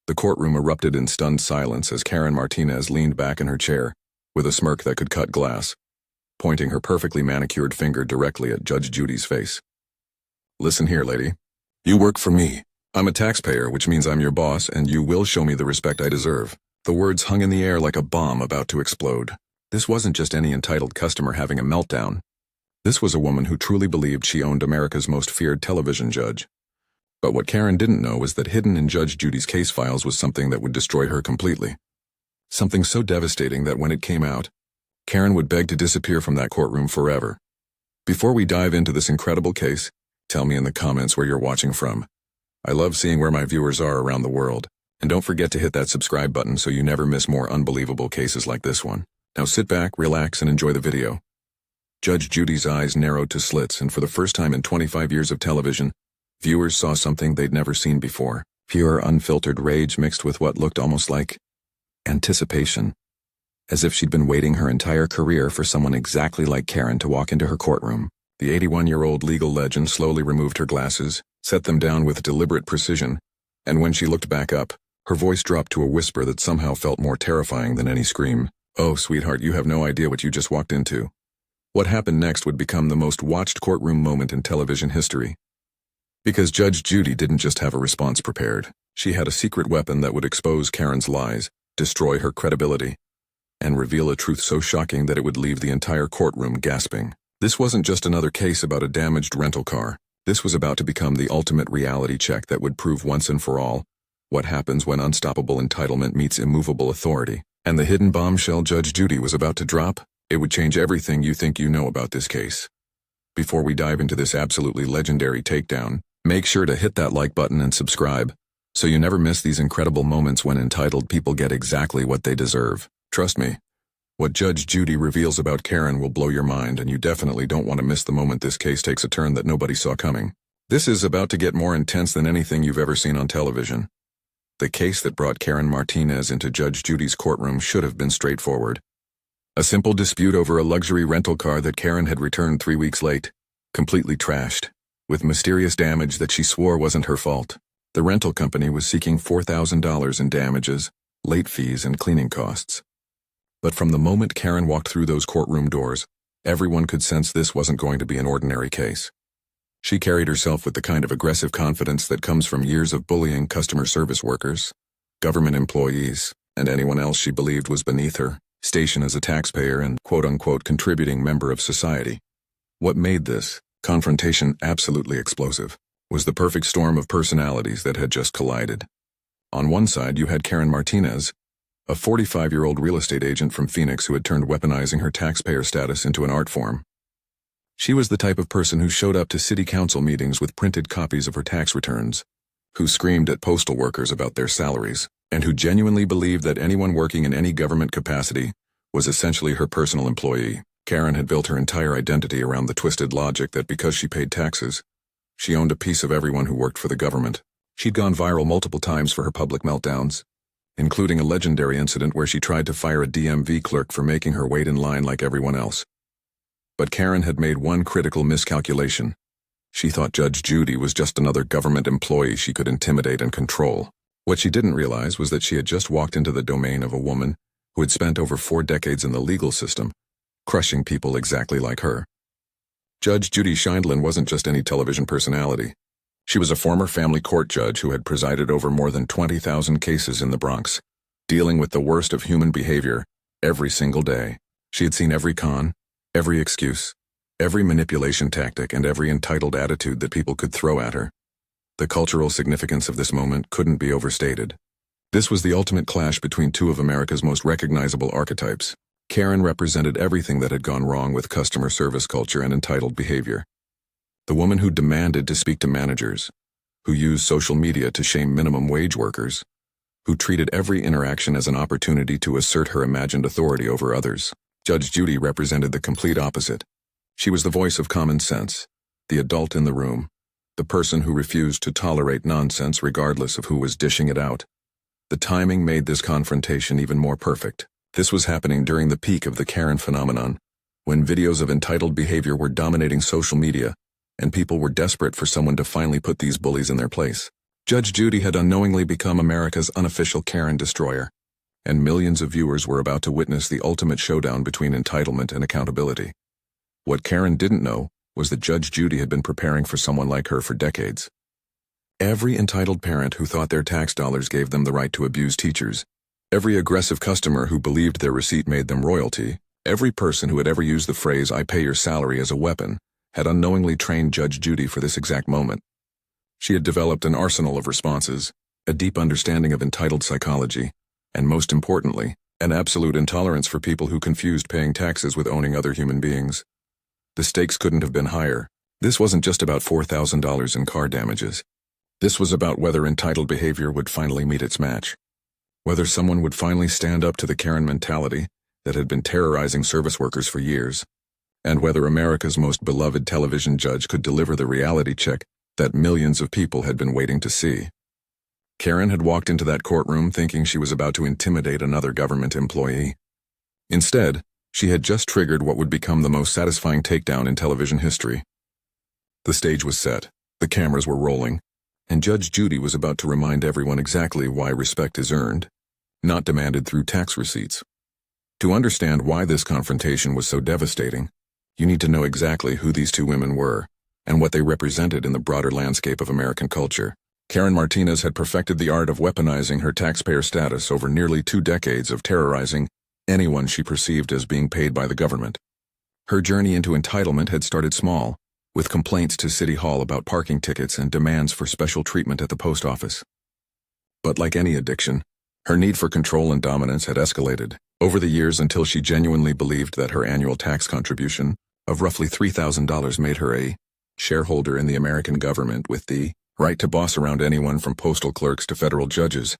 The courtroom erupted in stunned silence as Karen Martinez leaned back in her chair, with a smirk that could cut glass, pointing her perfectly manicured finger directly at Judge Judy's face. "Listen here, lady. You work for me. I'm a taxpayer, which means I'm your boss, and you will show me the respect I deserve." The words hung in the air like a bomb about to explode. This wasn't just any entitled customer having a meltdown. This was a woman who truly believed she owned America's most feared television judge. But what Karen didn't know was that hidden in Judge Judy's case files was something that would destroy her completely. Something so devastating that when it came out, Karen would beg to disappear from that courtroom forever. Before we dive into this incredible case, tell me in the comments where you're watching from. I love seeing where my viewers are around the world. And don't forget to hit that subscribe button so you never miss more unbelievable cases like this one. Now sit back, relax, and enjoy the video. Judge Judy's eyes narrowed to slits, and for the first time in 25 years of television, viewers saw something they'd never seen before. Pure, unfiltered rage mixed with what looked almost like anticipation. As if she'd been waiting her entire career for someone exactly like Karen to walk into her courtroom. The 81-year-old legal legend slowly removed her glasses, set them down with deliberate precision, and when she looked back up, her voice dropped to a whisper that somehow felt more terrifying than any scream. "Oh, sweetheart, you have no idea what you just walked into." What happened next would become the most watched courtroom moment in television history. Because Judge Judy didn't just have a response prepared. She had a secret weapon that would expose Karen's lies, destroy her credibility, and reveal a truth so shocking that it would leave the entire courtroom gasping. This wasn't just another case about a damaged rental car. This was about to become the ultimate reality check that would prove once and for all what happens when unstoppable entitlement meets immovable authority. And the hidden bombshell Judge Judy was about to drop, it would change everything you think you know about this case. Before we dive into this absolutely legendary takedown, make sure to hit that like button and subscribe, so you never miss these incredible moments when entitled people get exactly what they deserve. Trust me, what Judge Judy reveals about Karen will blow your mind, and you definitely don't want to miss the moment this case takes a turn that nobody saw coming. This is about to get more intense than anything you've ever seen on television. The case that brought Karen Martinez into Judge Judy's courtroom should have been straightforward. A simple dispute over a luxury rental car that Karen had returned 3 weeks late, completely trashed, with mysterious damage that she swore wasn't her fault. The rental company was seeking $4,000 in damages, late fees, and cleaning costs. But from the moment Karen walked through those courtroom doors, everyone could sense this wasn't going to be an ordinary case. She carried herself with the kind of aggressive confidence that comes from years of bullying customer service workers, government employees, and anyone else she believed was beneath her station as a taxpayer and quote-unquote contributing member of society. What made this confrontation absolutely explosive was the perfect storm of personalities that had just collided. On one side, you had Karen Martinez, a 45-year-old real estate agent from Phoenix who had turned weaponizing her taxpayer status into an art form. She was the type of person who showed up to city council meetings with printed copies of her tax returns, who screamed at postal workers about their salaries, and who genuinely believed that anyone working in any government capacity was essentially her personal employee. Karen had built her entire identity around the twisted logic that because she paid taxes, she owned a piece of everyone who worked for the government. She'd gone viral multiple times for her public meltdowns, including a legendary incident where she tried to fire a DMV clerk for making her wait in line like everyone else. But Karen had made one critical miscalculation. She thought Judge Judy was just another government employee she could intimidate and control. What she didn't realize was that she had just walked into the domain of a woman who had spent over 4 decades in the legal system, crushing people exactly like her. Judge Judy Sheindlin wasn't just any television personality. She was a former family court judge who had presided over more than 20,000 cases in the Bronx, dealing with the worst of human behavior every single day. She had seen every con, every excuse, every manipulation tactic, and every entitled attitude that people could throw at her. The cultural significance of this moment couldn't be overstated. This was the ultimate clash between two of America's most recognizable archetypes. Karen represented everything that had gone wrong with customer service culture and entitled behavior. The woman who demanded to speak to managers, who used social media to shame minimum wage workers, who treated every interaction as an opportunity to assert her imagined authority over others. Judge Judy represented the complete opposite. She was the voice of common sense, the adult in the room, the person who refused to tolerate nonsense regardless of who was dishing it out. The timing made this confrontation even more perfect. This was happening during the peak of the Karen phenomenon, when videos of entitled behavior were dominating social media, and people were desperate for someone to finally put these bullies in their place. Judge Judy had unknowingly become America's unofficial Karen destroyer, and millions of viewers were about to witness the ultimate showdown between entitlement and accountability. What Karen didn't know was that Judge Judy had been preparing for someone like her for decades. Every entitled parent who thought their tax dollars gave them the right to abuse teachers, every aggressive customer who believed their receipt made them royalty, every person who had ever used the phrase "I pay your salary" as a weapon, had unknowingly trained Judge Judy for this exact moment. She had developed an arsenal of responses, a deep understanding of entitled psychology, and most importantly, an absolute intolerance for people who confused paying taxes with owning other human beings. The stakes couldn't have been higher. This wasn't just about $4,000 in car damages. This was about whether entitled behavior would finally meet its match. Whether someone would finally stand up to the Karen mentality that had been terrorizing service workers for years, and whether America's most beloved television judge could deliver the reality check that millions of people had been waiting to see. Karen had walked into that courtroom thinking she was about to intimidate another government employee. Instead, she had just triggered what would become the most satisfying takedown in television history. The stage was set, the cameras were rolling, and Judge Judy was about to remind everyone exactly why respect is earned, not demanded through tax receipts. To understand why this confrontation was so devastating, you need to know exactly who these two women were and what they represented in the broader landscape of American culture. Karen Martinez had perfected the art of weaponizing her taxpayer status over nearly 2 decades of terrorizing anyone she perceived as being paid by the government. Her journey into entitlement had started small, with complaints to City Hall about parking tickets and demands for special treatment at the post office. But like any addiction, her need for control and dominance had escalated over the years until she genuinely believed that her annual tax contribution of roughly $3,000 made her a shareholder in the American government with the right to boss around anyone from postal clerks to federal judges.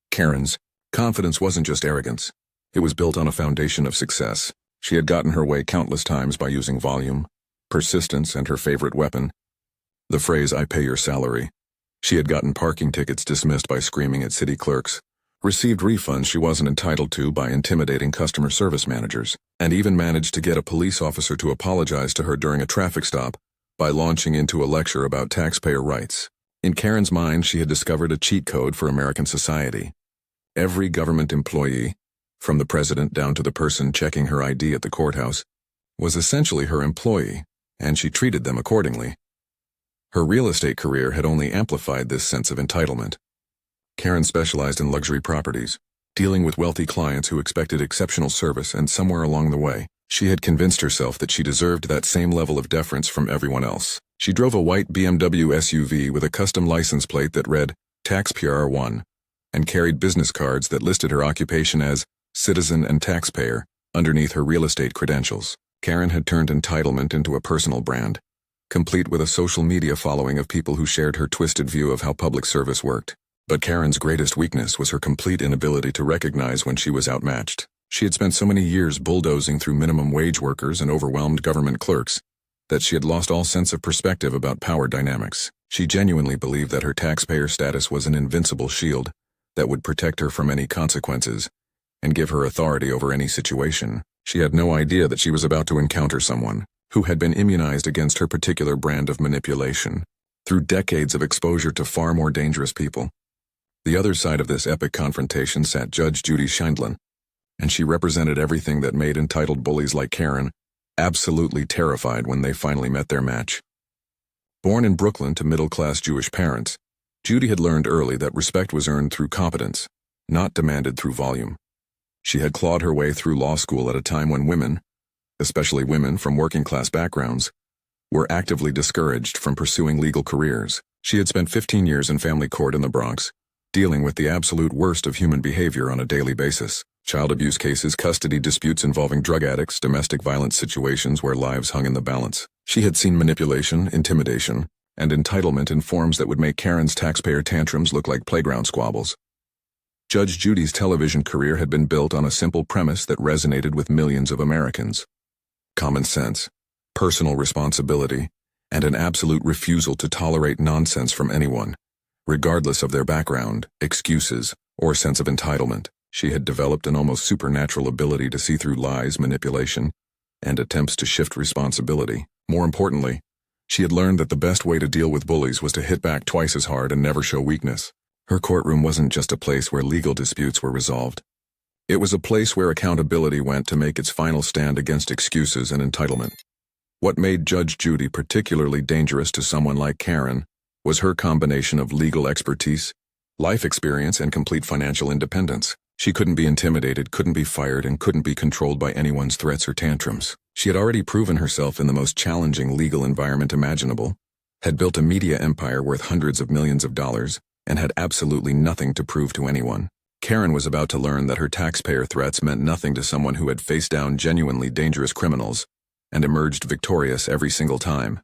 Karen's confidence wasn't just arrogance. It was built on a foundation of success. She had gotten her way countless times by using volume, persistence, and her favorite weapon, the phrase "I pay your salary." She had gotten parking tickets dismissed by screaming at city clerks, received refunds she wasn't entitled to by intimidating customer service managers, and even managed to get a police officer to apologize to her during a traffic stop by launching into a lecture about taxpayer rights. In Karen's mind, she had discovered a cheat code for American society. Every government employee, from the president down to the person checking her ID at the courthouse, was essentially her employee, and she treated them accordingly. Her real estate career had only amplified this sense of entitlement. Karen specialized in luxury properties, dealing with wealthy clients who expected exceptional service, and somewhere along the way, she had convinced herself that she deserved that same level of deference from everyone else. She drove a white BMW SUV with a custom license plate that read Taxpayer 1 and carried business cards that listed her occupation as citizen and taxpayer underneath her real estate credentials. Karen had turned entitlement into a personal brand, complete with a social media following of people who shared her twisted view of how public service worked. But Karen's greatest weakness was her complete inability to recognize when she was outmatched. She had spent so many years bulldozing through minimum wage workers and overwhelmed government clerks that she had lost all sense of perspective about power dynamics. She genuinely believed that her taxpayer status was an invincible shield that would protect her from any consequences and give her authority over any situation. She had no idea that she was about to encounter someone who had been immunized against her particular brand of manipulation through decades of exposure to far more dangerous people. The other side of this epic confrontation sat Judge Judy Sheindlin, and she represented everything that made entitled bullies like Karen absolutely terrified when they finally met their match. Born in Brooklyn to middle-class Jewish parents, Judy had learned early that respect was earned through competence, not demanded through volume. She had clawed her way through law school at a time when women, especially women from working-class backgrounds, were actively discouraged from pursuing legal careers. She had spent 15 years in family court in the Bronx, dealing with the absolute worst of human behavior on a daily basis. Child abuse cases, custody disputes involving drug addicts, domestic violence situations where lives hung in the balance. She had seen manipulation, intimidation, and entitlement in forms that would make Karen's taxpayer tantrums look like playground squabbles. Judge Judy's television career had been built on a simple premise that resonated with millions of Americans: common sense, personal responsibility, and an absolute refusal to tolerate nonsense from anyone, regardless of their background, excuses, or sense of entitlement. She had developed an almost supernatural ability to see through lies, manipulation, and attempts to shift responsibility. More importantly, She had learned that the best way to deal with bullies was to hit back twice as hard and never show weakness. Her courtroom wasn't just a place where legal disputes were resolved. It was a place where accountability went to make its final stand against excuses and entitlement. What made Judge Judy particularly dangerous to someone like Karen was her combination of legal expertise, life experience, and complete financial independence. She couldn't be intimidated, couldn't be fired, and couldn't be controlled by anyone's threats or tantrums. She had already proven herself in the most challenging legal environment imaginable, had built a media empire worth hundreds of millions of dollars, and had absolutely nothing to prove to anyone. Karen was about to learn that her taxpayer threats meant nothing to someone who had faced down genuinely dangerous criminals and emerged victorious every single time.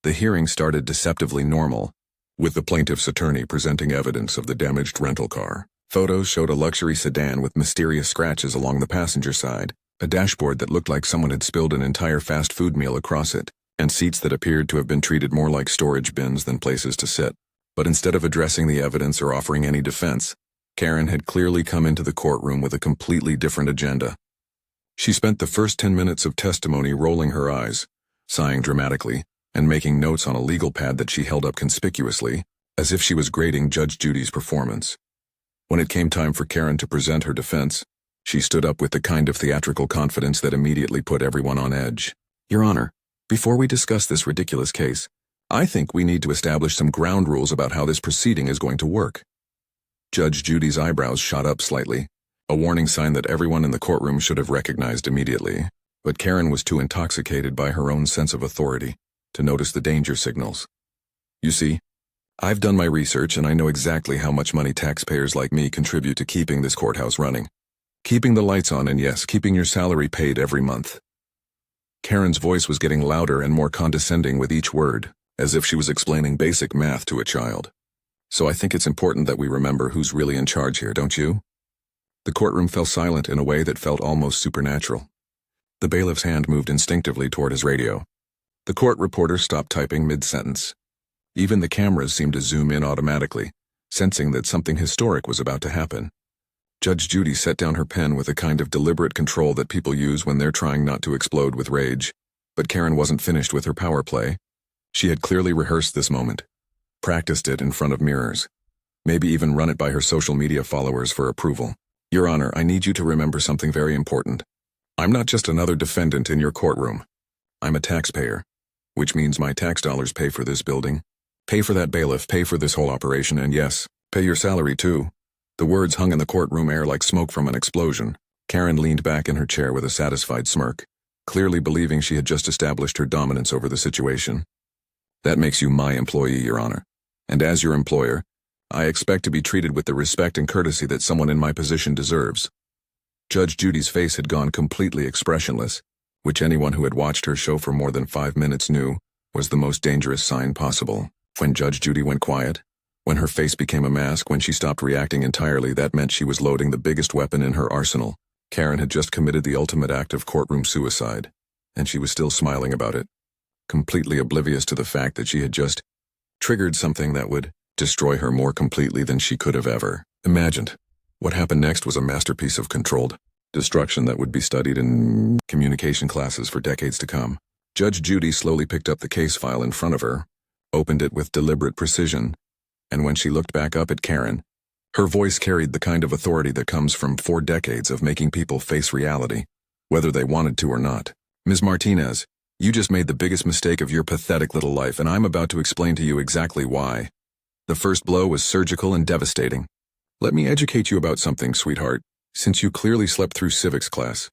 The hearing started deceptively normal, with the plaintiff's attorney presenting evidence of the damaged rental car. Photos showed a luxury sedan with mysterious scratches along the passenger side, a dashboard that looked like someone had spilled an entire fast food meal across it, and seats that appeared to have been treated more like storage bins than places to sit. But instead of addressing the evidence or offering any defense, Karen had clearly come into the courtroom with a completely different agenda. She spent the first 10 minutes of testimony rolling her eyes, sighing dramatically, and making notes on a legal pad that she held up conspicuously, as if she was grading Judge Judy's performance. When it came time for Karen to present her defense, she stood up with the kind of theatrical confidence that immediately put everyone on edge. Your Honor, before we discuss this ridiculous case, I think we need to establish some ground rules about how this proceeding is going to work. Judge Judy's eyebrows shot up slightly, a warning sign that everyone in the courtroom should have recognized immediately. But Karen was too intoxicated by her own sense of authority to notice the danger signals. You see, I've done my research and I know exactly how much money taxpayers like me contribute to keeping this courthouse running. Keeping the lights on and yes, keeping your salary paid every month. Karen's voice was getting louder and more condescending with each word, as if she was explaining basic math to a child. So I think it's important that we remember who's really in charge here, don't you? The courtroom fell silent in a way that felt almost supernatural. The bailiff's hand moved instinctively toward his radio. The court reporter stopped typing mid-sentence. Even the cameras seemed to zoom in automatically, sensing that something historic was about to happen. Judge Judy set down her pen with a kind of deliberate control that people use when they're trying not to explode with rage. But Karen wasn't finished with her power play. She had clearly rehearsed this moment, practiced it in front of mirrors, maybe even run it by her social media followers for approval. Your Honor, I need you to remember something very important. I'm not just another defendant in your courtroom. I'm a taxpayer, which means my tax dollars pay for this building, pay for that bailiff, pay for this whole operation, and yes, pay your salary too. The words hung in the courtroom air like smoke from an explosion. Karen leaned back in her chair with a satisfied smirk, clearly believing she had just established her dominance over the situation. That makes you my employee, Your Honor. And as your employer, I expect to be treated with the respect and courtesy that someone in my position deserves. Judge Judy's face had gone completely expressionless, which anyone who had watched her show for more than 5 minutes knew was the most dangerous sign possible. When Judge Judy went quiet, when her face became a mask, when she stopped reacting entirely, that meant she was loading the biggest weapon in her arsenal. Karen had just committed the ultimate act of courtroom suicide, and she was still smiling about it, completely oblivious to the fact that she had just triggered something that would destroy her more completely than she could have ever imagined. What happened next was a masterpiece of controlled destruction that would be studied in communication classes for decades to come. Judge Judy slowly picked up the case file in front of her, opened it with deliberate precision, and when she looked back up at Karen, her voice carried the kind of authority that comes from 4 decades of making people face reality, whether they wanted to or not. Ms. Martinez, you just made the biggest mistake of your pathetic little life, and I'm about to explain to you exactly why. The first blow was surgical and devastating. Let me educate you about something, sweetheart, since you clearly slept through civics class.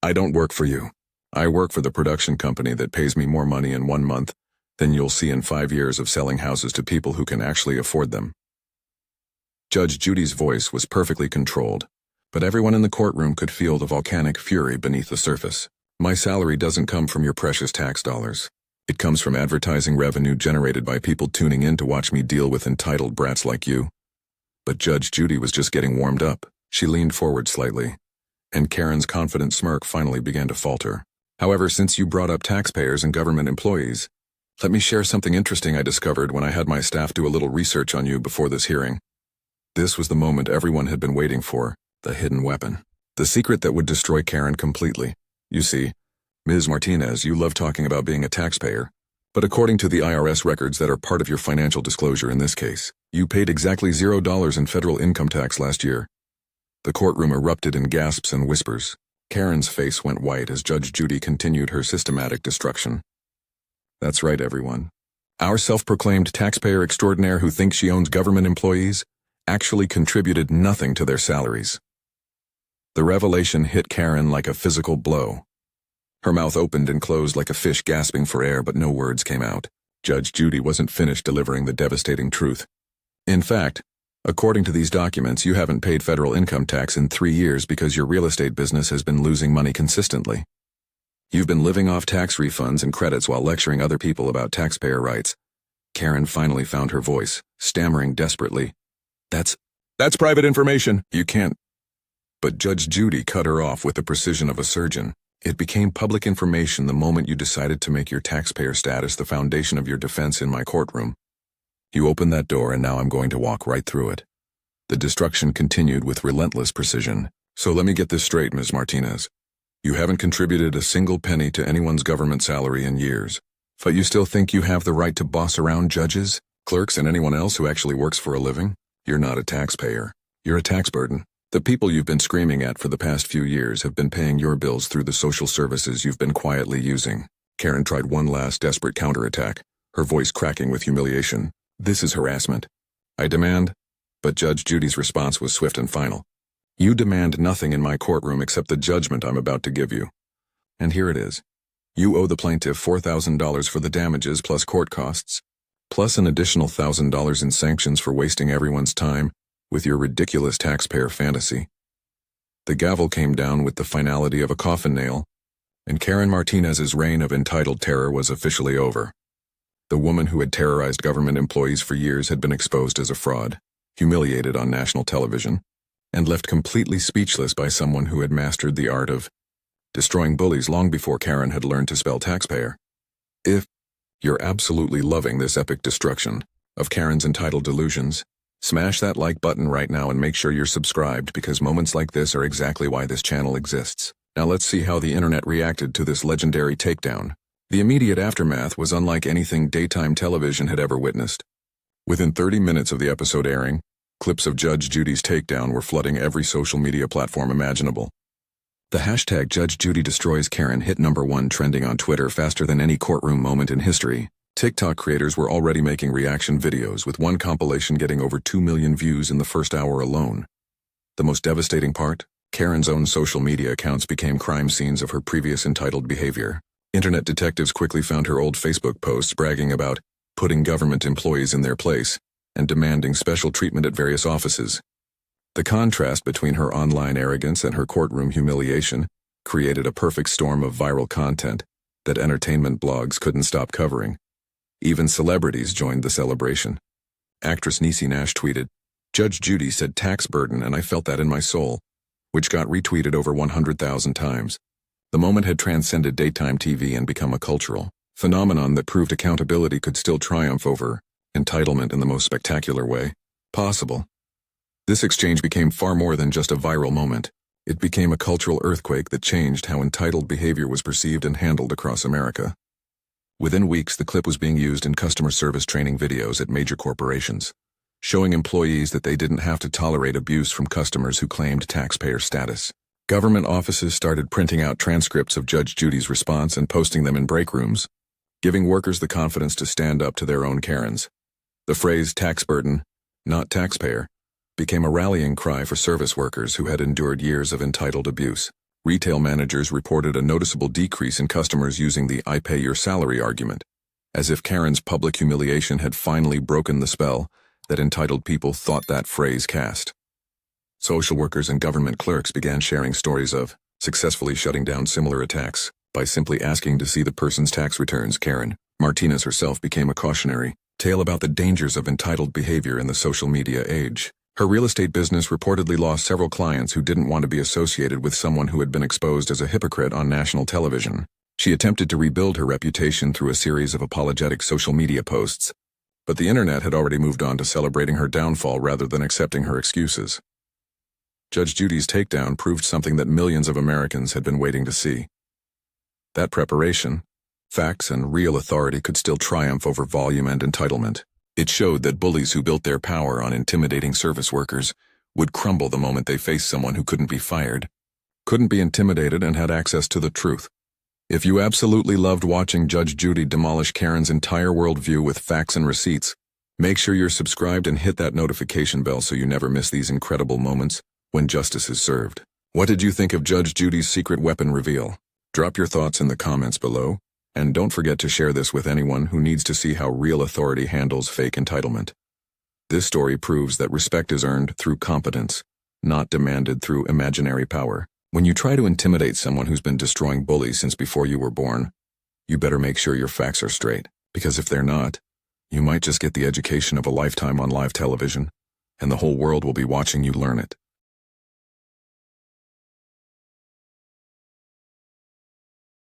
I don't work for you. I work for the production company that pays me more money in 1 month than you'll see in 5 years of selling houses to people who can actually afford them. Judge Judy's voice was perfectly controlled, but everyone in the courtroom could feel the volcanic fury beneath the surface. My salary doesn't come from your precious tax dollars. It comes from advertising revenue generated by people tuning in to watch me deal with entitled brats like you. But Judge Judy was just getting warmed up. She leaned forward slightly, and Karen's confident smirk finally began to falter. However, since you brought up taxpayers and government employees, let me share something interesting I discovered when I had my staff do a little research on you before this hearing. This was the moment everyone had been waiting for, the hidden weapon. The secret that would destroy Karen completely. You see, Ms. Martinez, you love talking about being a taxpayer, But according to the IRS records that are part of your financial disclosure in this case, you paid exactly $0 in federal income tax last year. The courtroom erupted in gasps and whispers. Karen's face went white as Judge Judy continued her systematic destruction. That's right, everyone. Our self-proclaimed taxpayer extraordinaire who thinks she owns government employees actually contributed nothing to their salaries. The revelation hit Karen like a physical blow. Her mouth opened and closed like a fish gasping for air, but no words came out. Judge Judy wasn't finished delivering the devastating truth. In fact, according to these documents, you haven't paid federal income tax in 3 years because your real estate business has been losing money consistently. You've been living off tax refunds and credits while lecturing other people about taxpayer rights. Karen finally found her voice, stammering desperately. That's private information. You can't. But Judge Judy cut her off with the precision of a surgeon. It became public information the moment you decided to make your taxpayer status the foundation of your defense in my courtroom. You opened that door and now I'm going to walk right through it. The destruction continued with relentless precision. So let me get this straight, Ms. Martinez. You haven't contributed a single penny to anyone's government salary in years, but you still think you have the right to boss around judges, clerks, and anyone else who actually works for a living? You're not a taxpayer. You're a tax burden. The people you've been screaming at for the past few years have been paying your bills through the social services you've been quietly using. Karen tried one last desperate counterattack, her voice cracking with humiliation. This is harassment. I demand. But Judge Judy's response was swift and final. You demand nothing in my courtroom except the judgment I'm about to give you. And here it is. You owe the plaintiff $4,000 for the damages plus court costs, plus an additional $1,000 in sanctions for wasting everyone's time with your ridiculous taxpayer fantasy. The gavel came down with the finality of a coffin nail, and Karen Martinez's reign of entitled terror was officially over. The woman who had terrorized government employees for years had been exposed as a fraud, humiliated on national television, and left completely speechless by someone who had mastered the art of destroying bullies long before Karen had learned to spell taxpayer. If you're absolutely loving this epic destruction of Karen's entitled delusions, smash that like button right now and make sure you're subscribed, because moments like this are exactly why this channel exists. Now let's see how the internet reacted to this legendary takedown. The immediate aftermath was unlike anything daytime television had ever witnessed. Within 30 minutes of the episode airing, clips of Judge Judy's takedown were flooding every social media platform imaginable. The hashtag Judge Judy Destroys Karen hit #1 trending on Twitter faster than any courtroom moment in history. TikTok creators were already making reaction videos, with one compilation getting over 2 million views in the first hour alone. The most devastating part? Karen's own social media accounts became crime scenes of her previous entitled behavior. Internet detectives quickly found her old Facebook posts bragging about putting government employees in their place and demanding special treatment at various offices. The contrast between her online arrogance and her courtroom humiliation created a perfect storm of viral content that entertainment blogs couldn't stop covering. Even celebrities joined the celebration. Actress Niecy Nash tweeted, "Judge Judy said tax burden and I felt that in my soul," which got retweeted over 100,000 times. The moment had transcended daytime TV and become a cultural phenomenon that proved accountability could still triumph over entitlement in the most spectacular way possible. This exchange became far more than just a viral moment. It became a cultural earthquake that changed how entitled behavior was perceived and handled across America. Within weeks, the clip was being used in customer service training videos at major corporations, showing employees that they didn't have to tolerate abuse from customers who claimed taxpayer status. Government offices started printing out transcripts of Judge Judy's response and posting them in break rooms, giving workers the confidence to stand up to their own Karens. The phrase tax burden, not taxpayer, became a rallying cry for service workers who had endured years of entitled abuse. Retail managers reported a noticeable decrease in customers using the "I pay your salary" argument, as if Karen's public humiliation had finally broken the spell that entitled people thought that phrase cast. Social workers and government clerks began sharing stories of successfully shutting down similar attacks by simply asking to see the person's tax returns. Karen Martinez herself became a cautionary tale about the dangers of entitled behavior in the social media age. Her real estate business reportedly lost several clients who didn't want to be associated with someone who had been exposed as a hypocrite on national television. She attempted to rebuild her reputation through a series of apologetic social media posts, but the internet had already moved on to celebrating her downfall rather than accepting her excuses. Judge Judy's takedown proved something that millions of Americans had been waiting to see. That preparation, Facts and real authority could still triumph over volume and entitlement. It showed that bullies who built their power on intimidating service workers would crumble the moment they faced someone who couldn't be fired, couldn't be intimidated, and had access to the truth. If you absolutely loved watching Judge Judy demolish Karen's entire worldview with facts and receipts, make sure you're subscribed and hit that notification bell so you never miss these incredible moments when justice is served. What did you think of Judge Judy's secret weapon reveal? Drop your thoughts in the comments below, and don't forget to share this with anyone who needs to see how real authority handles fake entitlement. This story proves that respect is earned through competence, not demanded through imaginary power. When you try to intimidate someone who's been destroying bullies since before you were born, you better make sure your facts are straight, because if they're not, you might just get the education of a lifetime on live television, and the whole world will be watching you learn it.